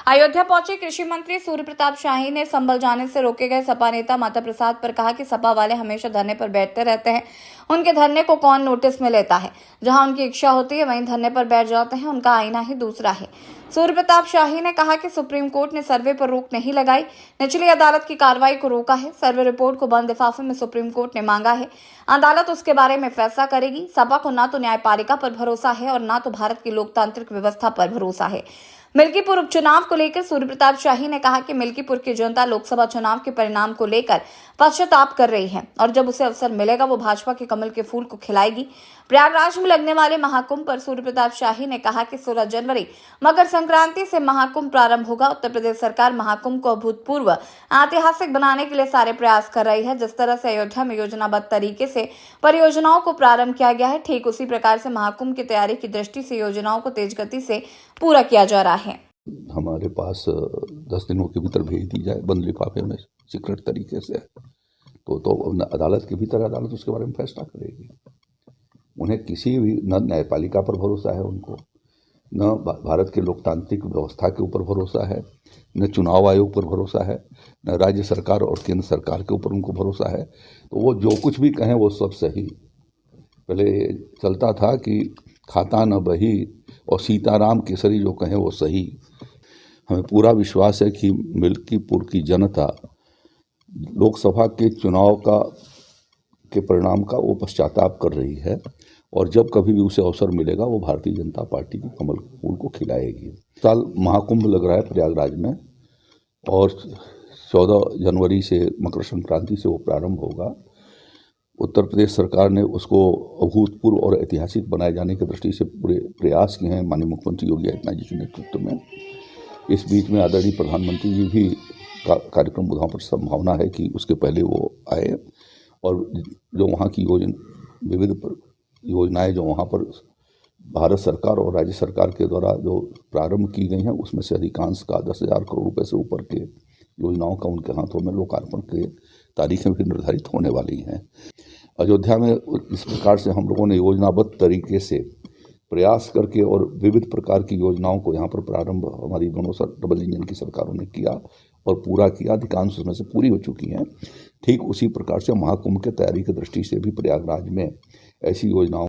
अयोध्या पहुंचे कृषि मंत्री सूर्य प्रताप शाही ने संभल जाने से रोके गए सपा नेता माता प्रसाद पर कहा कि सपा वाले हमेशा धरने पर बैठते रहते हैं। उनके धरने को कौन नोटिस में लेता है। जहां उनकी इच्छा होती है वहीं धरने पर बैठ जाते हैं। उनका आईना ही दूसरा है। सूर्य प्रताप शाही ने कहा कि सुप्रीम कोर्ट ने सर्वे पर रोक नहीं लगाई, निचली अदालत की कार्रवाई को रोका है। सर्वे रिपोर्ट को बंद लिफाफे में सुप्रीम कोर्ट ने मांगा है। अदालत उसके बारे में फैसला करेगी। सपा को ना तो न्यायपालिका पर भरोसा है और ना तो भारत की लोकतांत्रिक व्यवस्था पर भरोसा है। मिल्कीपुर उपचुनाव को लेकर सूर्य प्रताप शाही ने कहा कि मिल्कीपुर की जनता लोकसभा चुनाव के परिणाम को लेकर पश्चाताप कर रही है और जब उसे अवसर मिलेगा वो भाजपा के कमल के फूल को खिलाएगी। प्रयागराज में लगने वाले महाकुंभ पर सूर्य प्रताप शाही ने कहा कि 16 जनवरी मकर संक्रांति से महाकुंभ प्रारंभ होगा। उत्तर प्रदेश सरकार महाकुंभ को अभूतपूर्व ऐतिहासिक बनाने के लिए सारे प्रयास कर रही है। जिस तरह से अयोध्या में योजनाबद्ध तरीके से परियोजनाओं को प्रारंभ किया गया है, ठीक उसी प्रकार से महाकुंभ की तैयारी की दृष्टि से योजनाओं को तेज गति से पूरा किया जा रहा है। हमारे पास 10 दिनों के भीतर भेज दी जाए बंद लिफाफे में सीक्रेट तरीके से, तो अदालत के भीतर अदालत उसके बारे में फैसला करेगी। उन्हें किसी भी न न्यायपालिका पर भरोसा है, उनको न भारत के लोकतांत्रिक व्यवस्था के ऊपर भरोसा है, न चुनाव आयोग पर भरोसा है, न राज्य सरकार और केंद्र सरकार के ऊपर उनको भरोसा है। तो वो जो कुछ भी कहें वो सब सही। पहले चलता था कि खाता न बही और सीताराम केसरी जो कहें वो सही। हमें पूरा विश्वास है कि मिल्कीपुर की जनता लोकसभा के चुनाव के परिणाम का वो पश्चाताप कर रही है और जब कभी भी उसे अवसर मिलेगा वो भारतीय जनता पार्टी की कमल फूल को खिलाएगी। साल महाकुंभ लग रहा है प्रयागराज में और 14 जनवरी से मकर संक्रांति से वो प्रारंभ होगा। उत्तर प्रदेश सरकार ने उसको अभूतपूर्व और ऐतिहासिक बनाए जाने की दृष्टि से पूरे प्रयास किए हैं माननीय मुख्यमंत्री योगी आदित्यनाथ जी के नेतृत्व में। इस बीच में आदरणीय प्रधानमंत्री जी भी कार्यक्रम वहाँ पर संभावना है कि उसके पहले वो आए और जो वहाँ की विविध योजनाएं जो वहाँ पर भारत सरकार और राज्य सरकार के द्वारा जो प्रारंभ की गई हैं उसमें से अधिकांश का 10,000 करोड़ रुपए से ऊपर के योजनाओं का उनके हाथों में लोकार्पण के तारीखें भी निर्धारित होने वाली हैं। अयोध्या में इस प्रकार से हम लोगों ने योजनाबद्ध तरीके से प्रयास करके और विविध प्रकार की योजनाओं को यहाँ पर प्रारंभ हमारी दोनों डबल इंजन की सरकारों ने किया और पूरा किया। अधिकांश उसमें से पूरी हो चुकी हैं। ठीक उसी प्रकार से महाकुंभ की तैयारी की दृष्टि से भी प्रयागराज में ऐसी योजनाओं